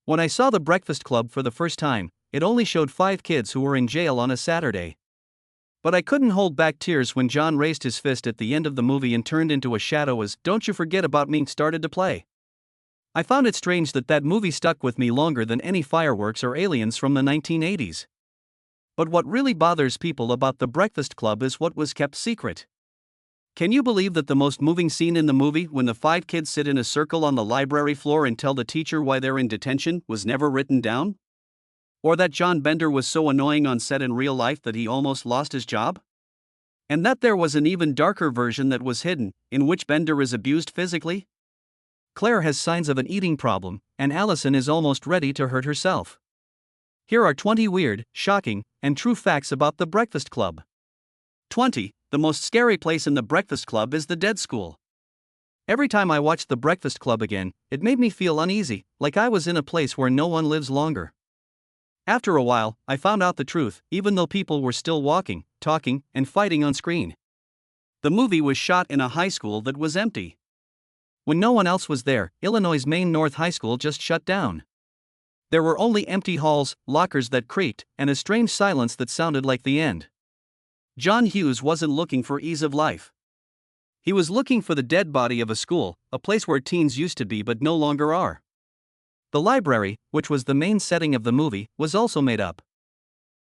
When I saw The Breakfast Club for the first time, it only showed 5 kids who were in jail on a Saturday. But I couldn't hold back tears when John raised his fist at the end of the movie and turned into a shadow as "Don't You Forget About Me" started to play. I found it strange that movie stuck with me longer than any fireworks or aliens from the 1980s. But what really bothers people about The Breakfast Club is what was kept secret. Can you believe that the most moving scene in the movie, when the 5 kids sit in a circle on the library floor and tell the teacher why they're in detention, was never written down? Or that John Bender was so annoying on set in real life that he almost lost his job? And that there was an even darker version that was hidden, in which Bender is abused physically? Claire has signs of an eating problem, and Allison is almost ready to hurt herself. Here are 20 weird, shocking, and true facts about The Breakfast Club. 20. The most scary place in The Breakfast Club is the dead school. Every time I watched The Breakfast Club again, it made me feel uneasy, like I was in a place where no one lives longer. After a while, I found out the truth, even though people were still walking, talking, and fighting on screen. The movie was shot in a high school that was empty. When no one else was there, Illinois' Main North High School just shut down. There were only empty halls, lockers that creaked, and a strange silence that sounded like the end. John Hughes wasn't looking for ease of life. He was looking for the dead body of a school, a place where teens used to be but no longer are. The library, which was the main setting of the movie, was also made up.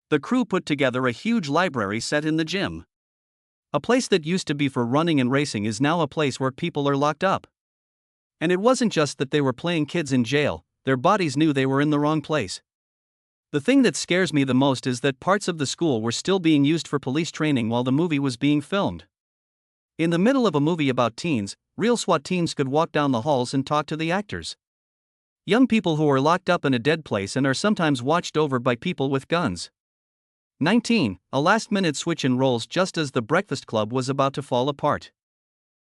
The crew put together a huge library set in the gym. A place that used to be for running and racing is now a place where people are locked up. And it wasn't just that they were playing kids in jail, their bodies knew they were in the wrong place. The thing that scares me the most is that parts of the school were still being used for police training while the movie was being filmed. In the middle of a movie about teens, real SWAT teams could walk down the halls and talk to the actors. Young people who are locked up in a dead place and are sometimes watched over by people with guns. 19. A last-minute switch in roles just as The Breakfast Club was about to fall apart.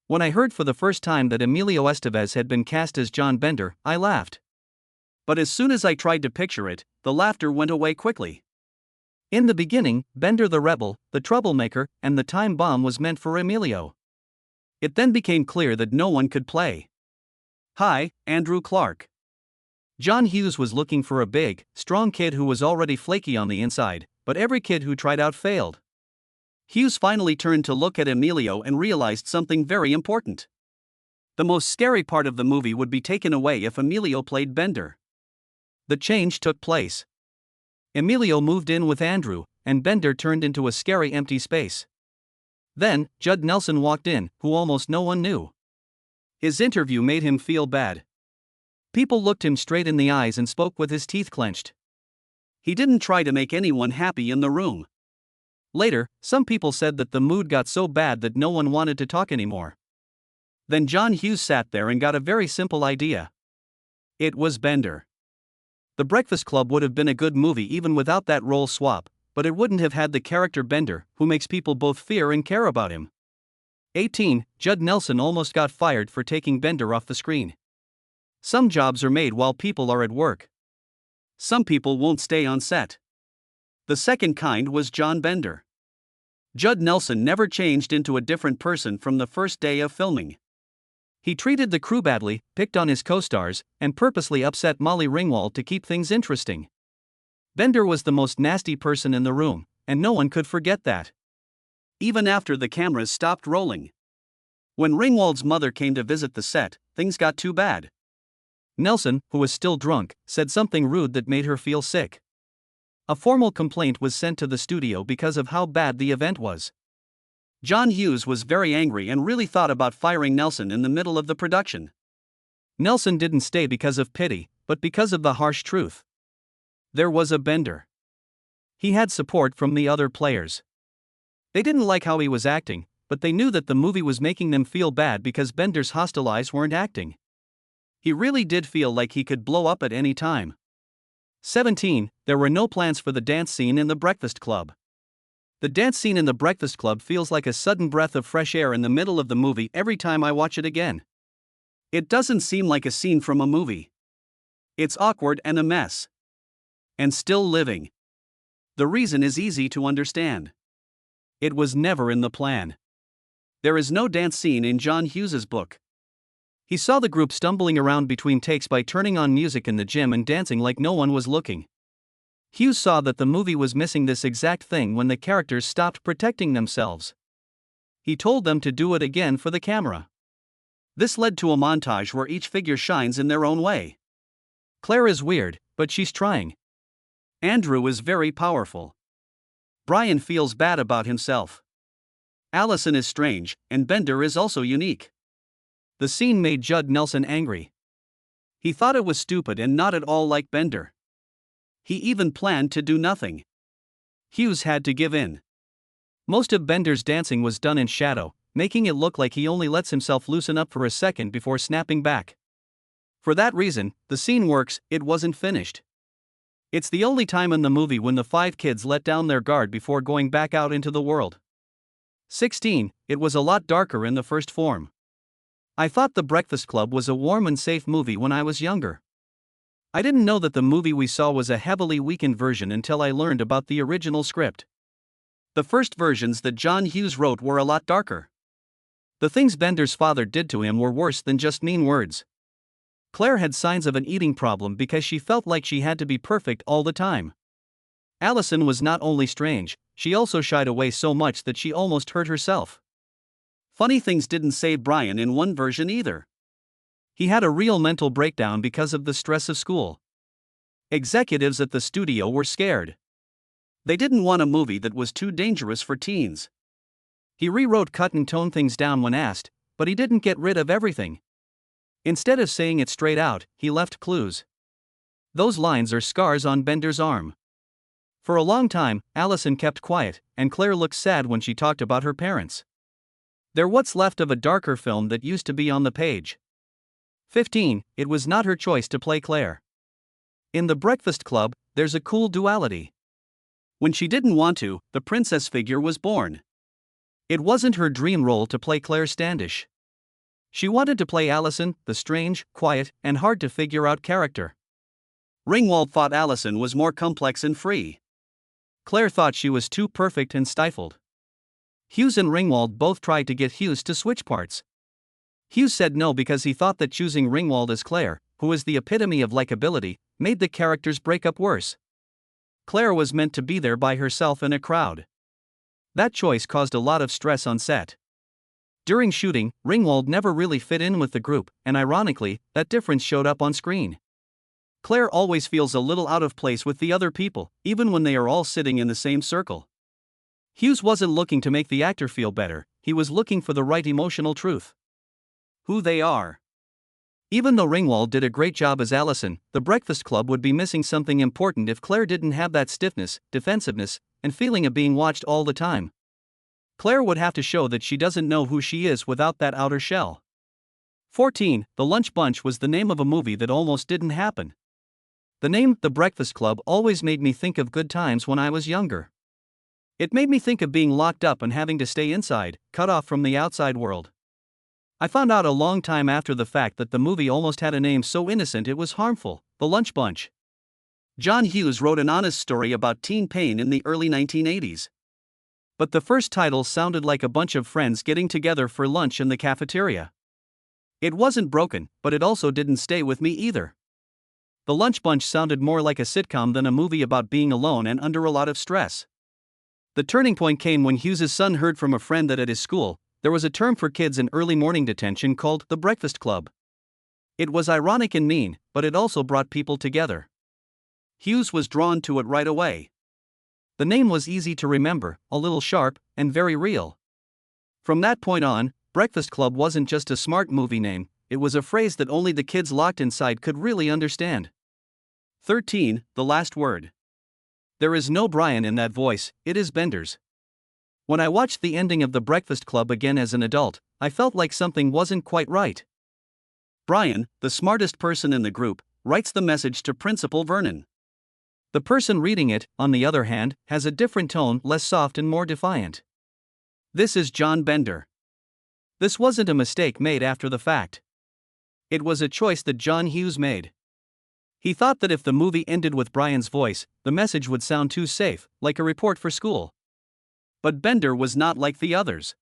When I heard for the first time that Emilio Estevez had been cast as John Bender, I laughed. But as soon as I tried to picture it, the laughter went away quickly. In the beginning, Bender the rebel, the troublemaker, and the time bomb was meant for Emilio. It then became clear that no one could play. Hi, Andrew Clark. John Hughes was looking for a big, strong kid who was already flaky on the inside, but every kid who tried out failed. Hughes finally turned to look at Emilio and realized something very important. The most scary part of the movie would be taken away if Emilio played Bender. The change took place. Emilio moved in with Andrew, and Bender turned into a scary empty space. Then, Judd Nelson walked in, who almost no one knew. His interview made him feel bad. People looked him straight in the eyes and spoke with his teeth clenched. He didn't try to make anyone happy in the room. Later, some people said that the mood got so bad that no one wanted to talk anymore. Then John Hughes sat there and got a very simple idea. It was Bender. The Breakfast Club would have been a good movie even without that role swap, but it wouldn't have had the character Bender, who makes people both fear and care about him. 18. Judd Nelson almost got fired for taking Bender off the screen. Some jobs are made while people are at work. Some people won't stay on set. The second kind was John Bender. Judd Nelson never changed into a different person from the first day of filming. He treated the crew badly, picked on his co-stars, and purposely upset Molly Ringwald to keep things interesting. Bender was the most nasty person in the room, and no one could forget that. Even after the cameras stopped rolling. When Ringwald's mother came to visit the set, things got too bad. Nelson, who was still drunk, said something rude that made her feel sick. A formal complaint was sent to the studio because of how bad the event was. John Hughes was very angry and really thought about firing Nelson in the middle of the production. Nelson didn't stay because of pity, but because of the harsh truth. There was a Bender. He had support from the other players. They didn't like how he was acting, but they knew that the movie was making them feel bad because Bender's hostile eyes weren't acting. He really did feel like he could blow up at any time. 17. There were no plans for the dance scene in The Breakfast Club. The dance scene in The Breakfast Club feels like a sudden breath of fresh air in the middle of the movie every time I watch it again. It doesn't seem like a scene from a movie. It's awkward and a mess. And still living. The reason is easy to understand. It was never in the plan. There is no dance scene in John Hughes's book. He saw the group stumbling around between takes by turning on music in the gym and dancing like no one was looking. Hughes saw that the movie was missing this exact thing when the characters stopped protecting themselves. He told them to do it again for the camera. This led to a montage where each figure shines in their own way. Claire is weird, but she's trying. Andrew is very powerful. Brian feels bad about himself. Allison is strange, and Bender is also unique. The scene made Judd Nelson angry. He thought it was stupid and not at all like Bender. He even planned to do nothing. Hughes had to give in. Most of Bender's dancing was done in shadow, making it look like he only lets himself loosen up for a second before snapping back. For that reason, the scene works, it wasn't finished. It's the only time in the movie when the 5 kids let down their guard before going back out into the world. 16. It was a lot darker in the first form. I thought The Breakfast Club was a warm and safe movie when I was younger. I didn't know that the movie we saw was a heavily weakened version until I learned about the original script. The first versions that John Hughes wrote were a lot darker. The things Bender's father did to him were worse than just mean words. Claire had signs of an eating problem because she felt like she had to be perfect all the time. Allison was not only strange, she also shied away so much that she almost hurt herself. Funny things didn't save Brian in one version either. He had a real mental breakdown because of the stress of school. Executives at the studio were scared. They didn't want a movie that was too dangerous for teens. He rewrote, cut and toned things down when asked, but he didn't get rid of everything. Instead of saying it straight out, he left clues. Those lines are scars on Bender's arm. For a long time, Allison kept quiet, and Claire looked sad when she talked about her parents. They're what's left of a darker film that used to be on the page. 15. It was not her choice to play Claire. In The Breakfast Club, there's a cool duality. When she didn't want to, the princess figure was born. It wasn't her dream role to play Claire Standish. She wanted to play Allison, the strange, quiet, and hard to figure out character. Ringwald thought Allison was more complex and free. Claire thought she was too perfect and stifled. Hughes and Ringwald both tried to get Hughes to switch parts. Hughes said no because he thought that choosing Ringwald as Claire, who is the epitome of likability, made the character's breakup worse. Claire was meant to be there by herself in a crowd. That choice caused a lot of stress on set. During shooting, Ringwald never really fit in with the group, and ironically, that difference showed up on screen. Claire always feels a little out of place with the other people, even when they are all sitting in the same circle. Hughes wasn't looking to make the actor feel better, he was looking for the right emotional truth. Who they are. Even though Ringwald did a great job as Allison, The Breakfast Club would be missing something important if Claire didn't have that stiffness, defensiveness, and feeling of being watched all the time. Claire would have to show that she doesn't know who she is without that outer shell. 14. The Lunch Bunch was the name of a movie that almost didn't happen. The name, The Breakfast Club, always made me think of good times when I was younger. It made me think of being locked up and having to stay inside, cut off from the outside world. I found out a long time after the fact that the movie almost had a name so innocent it was harmful, The Lunch Bunch. John Hughes wrote an honest story about teen pain in the early 1980s. But the first title sounded like a bunch of friends getting together for lunch in the cafeteria. It wasn't broken, but it also didn't stay with me either. The Lunch Bunch sounded more like a sitcom than a movie about being alone and under a lot of stress. The turning point came when Hughes's son heard from a friend that at his school, there was a term for kids in early morning detention called The Breakfast Club. It was ironic and mean, but it also brought people together. Hughes was drawn to it right away. The name was easy to remember, a little sharp, and very real. From that point on, Breakfast Club wasn't just a smart movie name, it was a phrase that only the kids locked inside could really understand. 13. The Last Word. There is no Brian in that voice, it is Bender's. When I watched the ending of The Breakfast Club again as an adult, I felt like something wasn't quite right. Brian, the smartest person in the group, writes the message to Principal Vernon. The person reading it, on the other hand, has a different tone, less soft and more defiant. This is John Bender. This wasn't a mistake made after the fact. It was a choice that John Hughes made. He thought that if the movie ended with Brian's voice, the message would sound too safe, like a report for school. But Bender was not like the others.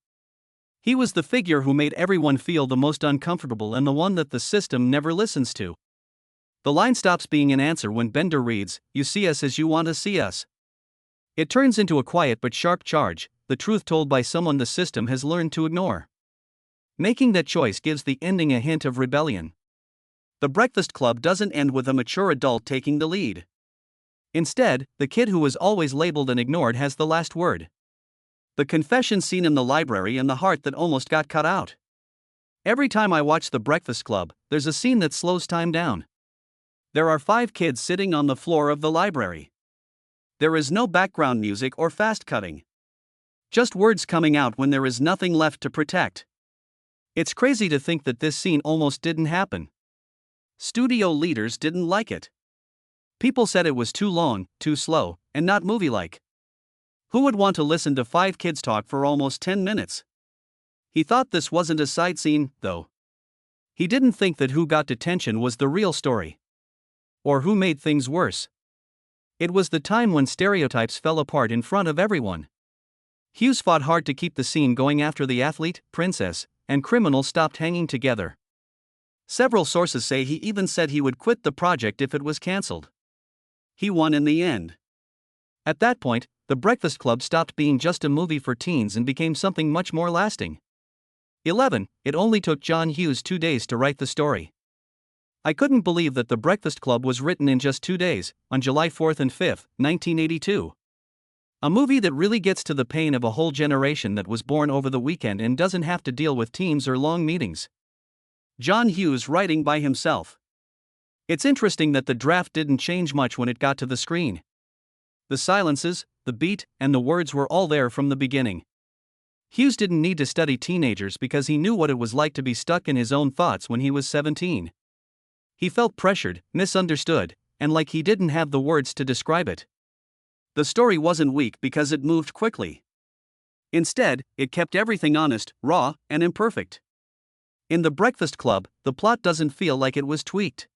He was the figure who made everyone feel the most uncomfortable and the one that the system never listens to. The line stops being an answer when Bender reads, "You see us as you want to see us." It turns into a quiet but sharp charge, the truth told by someone the system has learned to ignore. Making that choice gives the ending a hint of rebellion. The Breakfast Club doesn't end with a mature adult taking the lead. Instead, the kid who was always labeled and ignored has the last word. The confession scene in the library and the heart that almost got cut out. Every time I watch The Breakfast Club, there's a scene that slows time down. There are 5 kids sitting on the floor of the library. There is no background music or fast cutting. Just words coming out when there is nothing left to protect. It's crazy to think that this scene almost didn't happen. Studio leaders didn't like it. People said it was too long, too slow, and not movie-like. Who would want to listen to 5 kids talk for almost 10 minutes? He thought this wasn't a side scene, though. He didn't think that who got detention was the real story. Or who made things worse. It was the time when stereotypes fell apart in front of everyone. Hughes fought hard to keep the scene going after the athlete, princess, and criminal stopped hanging together. Several sources say he even said he would quit the project if it was cancelled. He won in the end. At that point, The Breakfast Club stopped being just a movie for teens and became something much more lasting. 11. It only took John Hughes 2 days to write the story. I couldn't believe that The Breakfast Club was written in just 2 days, on July 4th and 5th, 1982. A movie that really gets to the pain of a whole generation that was born over the weekend and doesn't have to deal with teams or long meetings. John Hughes writing by himself. It's interesting that the draft didn't change much when it got to the screen. The silences, the beat, and the words were all there from the beginning. Hughes didn't need to study teenagers because he knew what it was like to be stuck in his own thoughts when he was 17. He felt pressured, misunderstood, and like he didn't have the words to describe it. The story wasn't weak because it moved quickly. Instead, it kept everything honest, raw, and imperfect. In The Breakfast Club, the plot doesn't feel like it was tweaked.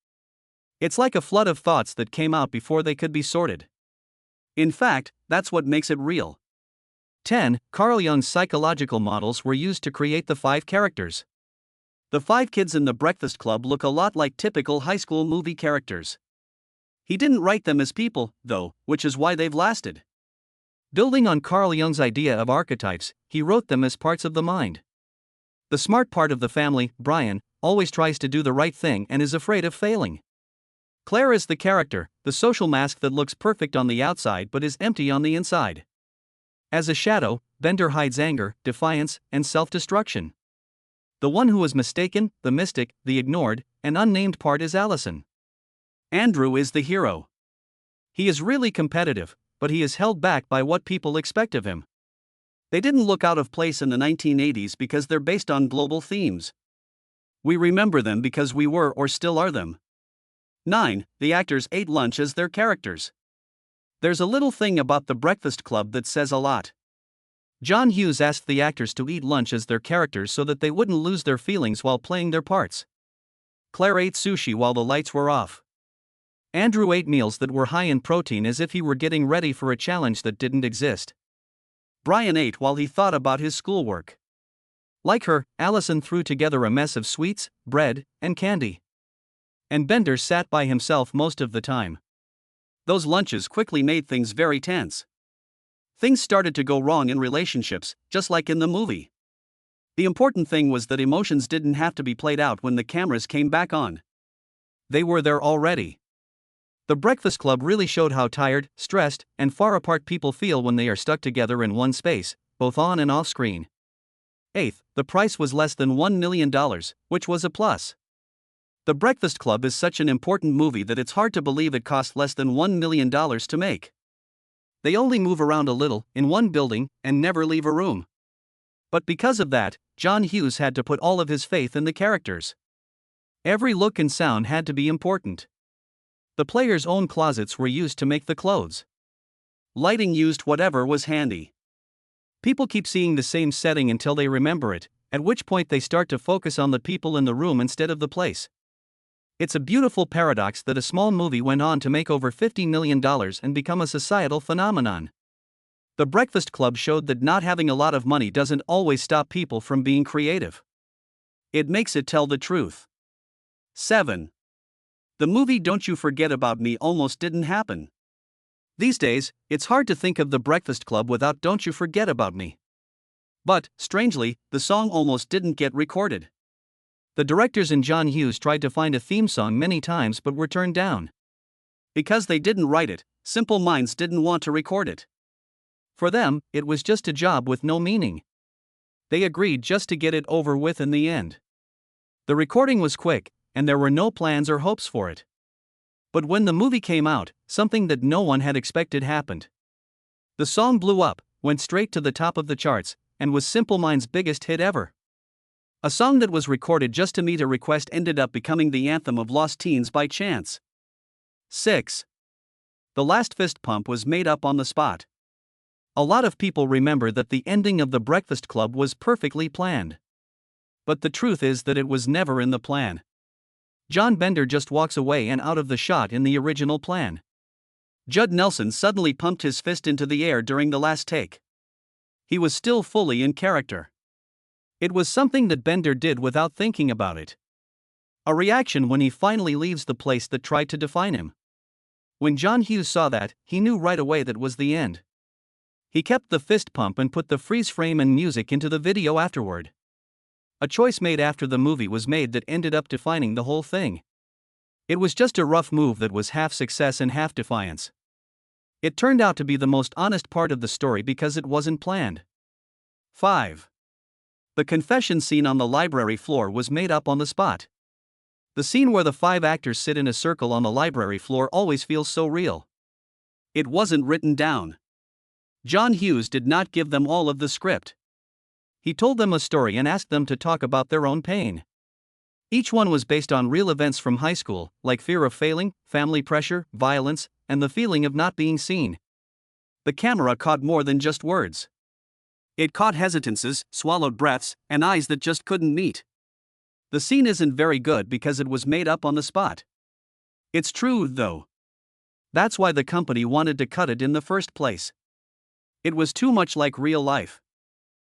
It's like a flood of thoughts that came out before they could be sorted. In fact, that's what makes it real. 10. Carl Jung's psychological models were used to create the 5 characters. The 5 kids in The Breakfast Club look a lot like typical high school movie characters. He didn't write them as people, though, which is why they've lasted. Building on Carl Jung's idea of archetypes, he wrote them as parts of the mind. The smart part of the family, Brian, always tries to do the right thing and is afraid of failing. Claire is the character, the social mask that looks perfect on the outside but is empty on the inside. As a shadow, Bender hides anger, defiance, and self-destruction. The one who is mistaken, the mystic, the ignored, and unnamed part is Allison. Andrew is the hero. He is really competitive, but he is held back by what people expect of him. They didn't look out of place in the 1980s because they're based on global themes. We remember them because we were or still are them. 9. The actors ate lunch as their characters. There's a little thing about The Breakfast Club that says a lot. John Hughes asked the actors to eat lunch as their characters so that they wouldn't lose their feelings while playing their parts. Claire ate sushi while the lights were off. Andrew ate meals that were high in protein as if he were getting ready for a challenge that didn't exist. Brian ate while he thought about his schoolwork. Like her, Allison threw together a mess of sweets, bread, and candy. And Bender sat by himself most of the time. Those lunches quickly made things very tense. Things started to go wrong in relationships, just like in the movie. The important thing was that emotions didn't have to be played out when the cameras came back on. They were there already. The Breakfast Club really showed how tired, stressed, and far apart people feel when they are stuck together in one space, both on and off screen. 8th, the price was less than $1 million, which was a plus. The Breakfast Club is such an important movie that it's hard to believe it cost less than $1 million to make. They only move around a little, in one building, and never leave a room. But because of that, John Hughes had to put all of his faith in the characters. Every look and sound had to be important. The players' own closets were used to make the clothes. Lighting used whatever was handy. People keep seeing the same setting until they remember it, at which point they start to focus on the people in the room instead of the place. It's a beautiful paradox that a small movie went on to make over $50 million and become a societal phenomenon. The Breakfast Club showed that not having a lot of money doesn't always stop people from being creative. It makes it tell the truth. 7. The movie Don't You Forget About Me almost didn't happen. These days, it's hard to think of The Breakfast Club without Don't You Forget About Me. But, strangely, the song almost didn't get recorded. The directors and John Hughes tried to find a theme song many times but were turned down. Because they didn't write it, Simple Minds didn't want to record it. For them, it was just a job with no meaning. They agreed just to get it over with in the end. The recording was quick, and there were no plans or hopes for it. But when the movie came out, something that no one had expected happened. The song blew up, went straight to the top of the charts, and was Simple Minds' biggest hit ever. A song that was recorded just to meet a request ended up becoming the anthem of lost teens by chance. 6. The last fist pump was made up on the spot. A lot of people remember that the ending of The Breakfast Club was perfectly planned. But the truth is that it was never in the plan. John Bender just walks away and out of the shot in the original plan. Judd Nelson suddenly pumped his fist into the air during the last take. He was still fully in character. It was something that Bender did without thinking about it. A reaction when he finally leaves the place that tried to define him. When John Hughes saw that, he knew right away that was the end. He kept the fist pump and put the freeze frame and music into the video afterward. A choice made after the movie was made that ended up defining the whole thing. It was just a rough move that was half success and half defiance. It turned out to be the most honest part of the story because it wasn't planned. 5. The confession scene on the library floor was made up on the spot. The scene where the 5 actors sit in a circle on the library floor always feels so real. It wasn't written down. John Hughes did not give them all of the script. He told them a story and asked them to talk about their own pain. Each one was based on real events from high school, like fear of failing, family pressure, violence, and the feeling of not being seen. The camera caught more than just words. It caught hesitances, swallowed breaths, and eyes that just couldn't meet. The scene isn't very good because it was made up on the spot. It's true, though. That's why the company wanted to cut it in the first place. It was too much like real life.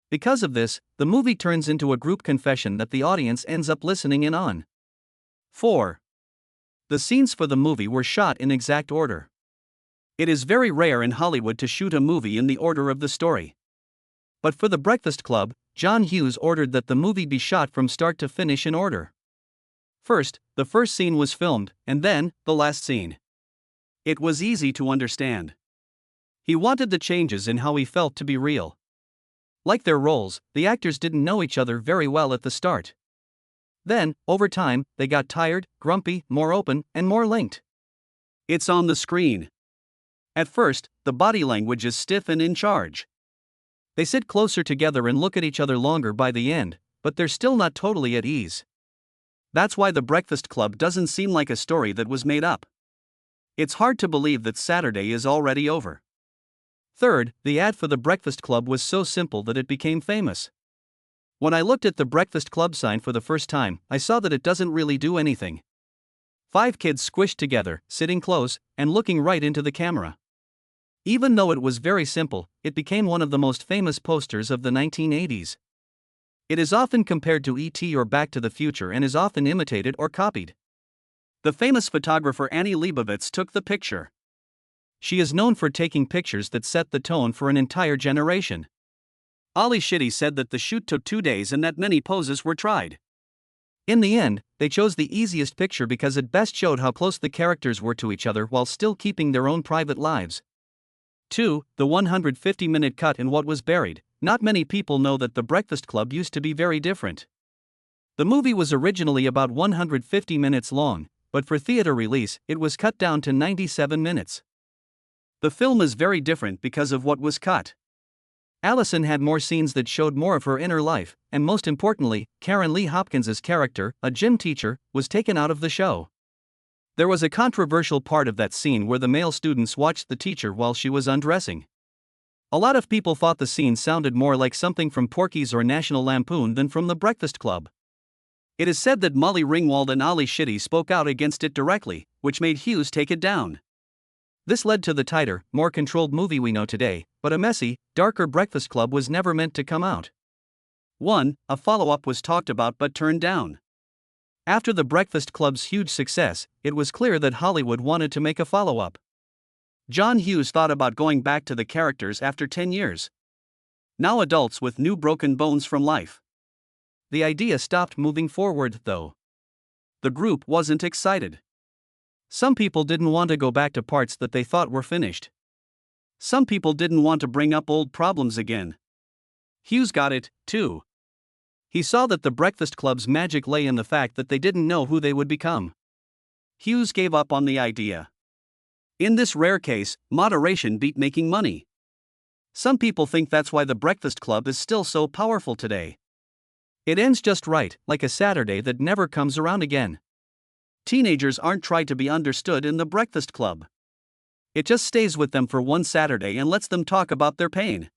Because of this, the movie turns into a group confession that the audience ends up listening in on. 4. The scenes for the movie were shot in exact order. It is very rare in Hollywood to shoot a movie in the order of the story. But for The Breakfast Club, John Hughes ordered that the movie be shot from start to finish in order. First, the first scene was filmed, and then, the last scene. It was easy to understand. He wanted the changes in how he felt to be real. Like their roles, the actors didn't know each other very well at the start. Then, over time, they got tired, grumpy, more open, and more linked. It's on the screen. At first, the body language is stiff and in charge. They sit closer together and look at each other longer by the end, but they're still not totally at ease. That's why The Breakfast Club doesn't seem like a story that was made up. It's hard to believe that Saturday is already over. Third, the ad for The Breakfast Club was so simple that it became famous. When I looked at the Breakfast Club sign for the first time, I saw that it doesn't really do anything. 5 kids squished together, sitting close, and looking right into the camera. Even though it was very simple, it became one of the most famous posters of the 1980s. It is often compared to E.T. or Back to the Future and is often imitated or copied. The famous photographer Annie Leibovitz took the picture. She is known for taking pictures that set the tone for an entire generation. Ali Shitty said that the shoot took 2 days and that many poses were tried. In the end, they chose the easiest picture because it best showed how close the characters were to each other while still keeping their own private lives. 2. The 150-minute cut in What Was Buried. Not many people know that The Breakfast Club used to be very different. The movie was originally about 150 minutes long, but for theater release, it was cut down to 97 minutes. The film is very different because of what was cut. Allison had more scenes that showed more of her inner life, and most importantly, Karen Lee Hopkins's character, a gym teacher, was taken out of the show. There was a controversial part of that scene where the male students watched the teacher while she was undressing. A lot of people thought the scene sounded more like something from Porky's or National Lampoon than from The Breakfast Club. It is said that Molly Ringwald and Ali Shitty spoke out against it directly, which made Hughes take it down. This led to the tighter, more controlled movie we know today, but a messy, darker Breakfast Club was never meant to come out. 1. A follow-up was talked about but turned down. After the Breakfast Club's huge success, it was clear that Hollywood wanted to make a follow-up. John Hughes thought about going back to the characters after 10 years. Now adults with new broken bones from life. The idea stopped moving forward, though. The group wasn't excited. Some people didn't want to go back to parts that they thought were finished. Some people didn't want to bring up old problems again. Hughes got it, too. He saw that the Breakfast Club's magic lay in the fact that they didn't know who they would become. Hughes gave up on the idea. In this rare case, moderation beat making money. Some people think that's why the Breakfast Club is still so powerful today. It ends just right, like a Saturday that never comes around again. Teenagers aren't tried to be understood in the Breakfast Club. It just stays with them for one Saturday and lets them talk about their pain.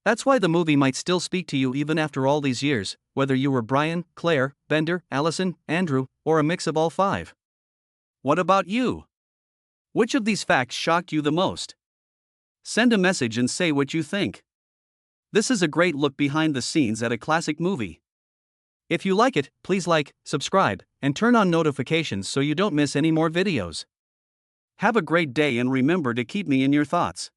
That's why the movie might still speak to you even after all these years, whether you were Brian, Claire, Bender, Allison, Andrew, or a mix of all five. What about you? Which of these facts shocked you the most? Send a message and say what you think. This is a great look behind the scenes at a classic movie. If you like it, please like, subscribe, and turn on notifications so you don't miss any more videos. Have a great day and remember to keep me in your thoughts.